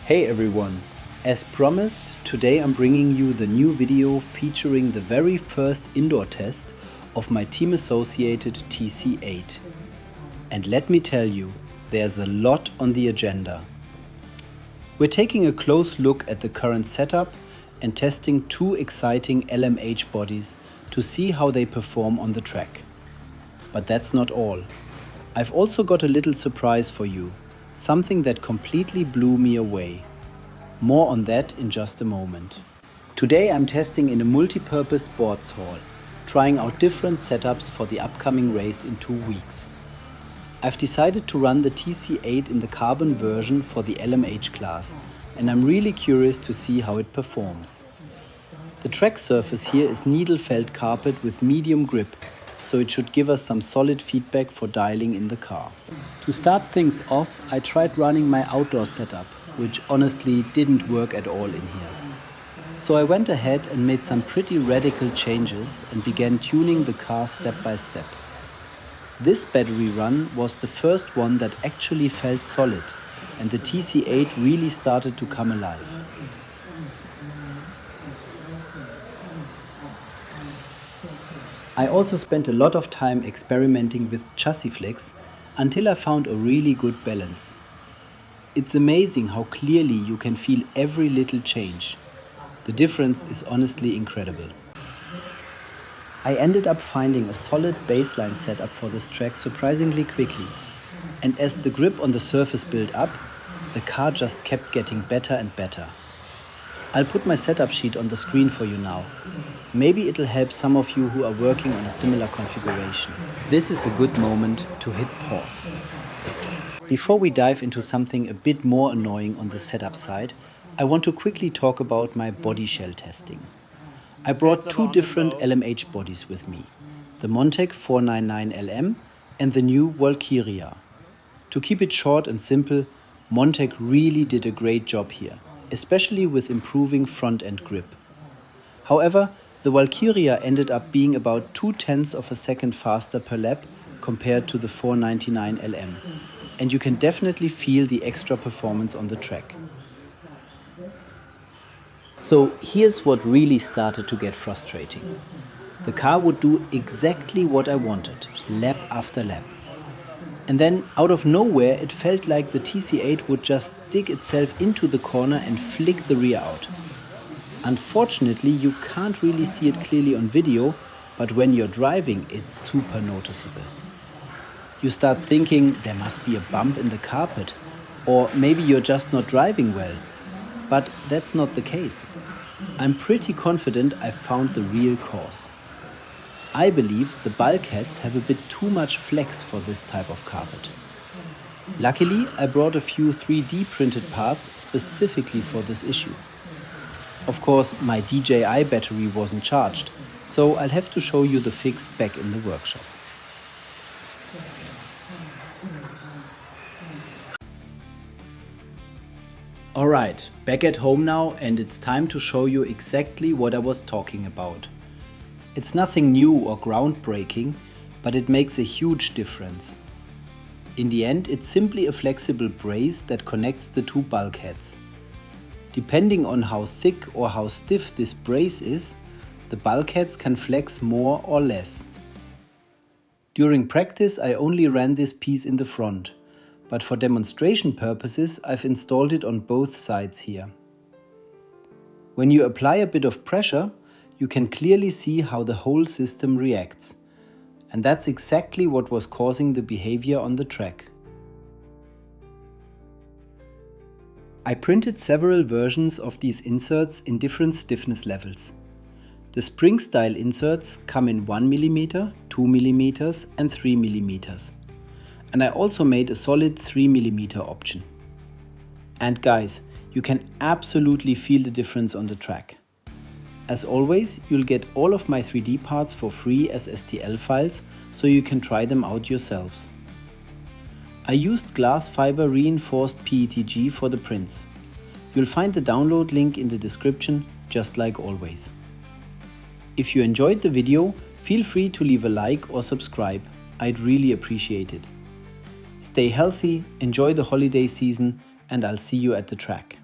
Hey everyone! As promised, today I'm bringing you the new video featuring the very first indoor test of my Team Associated TC8. And let me tell you, there's a lot on the agenda. We're taking a close look at the current setup and testing two exciting LMH bodies to see how they perform on the track. But that's not all. I've also got a little surprise for you. Something that completely blew me away. More on that in just a moment. Today I'm testing in a multi-purpose sports hall, trying out different setups for the upcoming race in 2 weeks. I've decided to run the TC8 in the carbon version for the LMH class, and I'm really curious to see how it performs. The track surface here is needle felt carpet with medium grip, so it should give us some solid feedback for dialing in the car. To start things off, I tried running my outdoor setup, which honestly didn't work at all in here. So I went ahead and made some pretty radical changes and began tuning the car step by step. This battery run was the first one that actually felt solid, and the TC8 really started to come alive. I also spent a lot of time experimenting with chassis flex until I found a really good balance. It's amazing how clearly you can feel every little change. The difference is honestly incredible. I ended up finding a solid baseline setup for this track surprisingly quickly, and as the grip on the surface built up, the car just kept getting better and better. I'll put my setup sheet on the screen for you now. Maybe it'll help some of you who are working on a similar configuration. This is a good moment to hit pause. Before we dive into something a bit more annoying on the setup side, I want to quickly talk about my body shell testing. I brought two different LMH bodies with me, the Montech 499LM and the new WALKYRIA. To keep it short and simple, Montech really did a great job here, especially with improving front-end grip. However, the WALKYRIA ended up being about 0.2 of a second faster per lap compared to the 499LM, and you can definitely feel the extra performance on the track. So here's what really started to get frustrating. The car would do exactly what I wanted, lap after lap. And then, out of nowhere, it felt like the TC8 would just dig itself into the corner and flick the rear out. Unfortunately, you can't really see it clearly on video, but when you're driving, it's super noticeable. You start thinking there must be a bump in the carpet, or maybe you're just not driving well. But that's not the case. I'm pretty confident I've found the real cause. I believe the bulkheads have a bit too much flex for this type of carpet. Luckily, I brought a few 3D printed parts specifically for this issue. Of course, my DJI battery wasn't charged, so I'll have to show you the fix back in the workshop. Alright, back at home now, and it's time to show you exactly what I was talking about. It's nothing new or groundbreaking, but it makes a huge difference. In the end, it's simply a flexible brace that connects the two bulkheads. Depending on how thick or how stiff this brace is, the bulkheads can flex more or less. During practice, I only ran this piece in the front, but for demonstration purposes, I've installed it on both sides here. When you apply a bit of pressure, you can clearly see how the whole system reacts. And that's exactly what was causing the behavior on the track. I printed several versions of these inserts in different stiffness levels. The spring style inserts come in 1 mm, 2 mm and 3 mm. And I also made a solid 3 mm option. And guys, you can absolutely feel the difference on the track. As always, you'll get all of my 3D parts for free as STL files, so you can try them out yourselves. I used glass fiber reinforced PETG for the prints. You'll find the download link in the description, just like always. If you enjoyed the video, feel free to leave a like or subscribe. I'd really appreciate it. Stay healthy, enjoy the holiday season, and I'll see you at the track.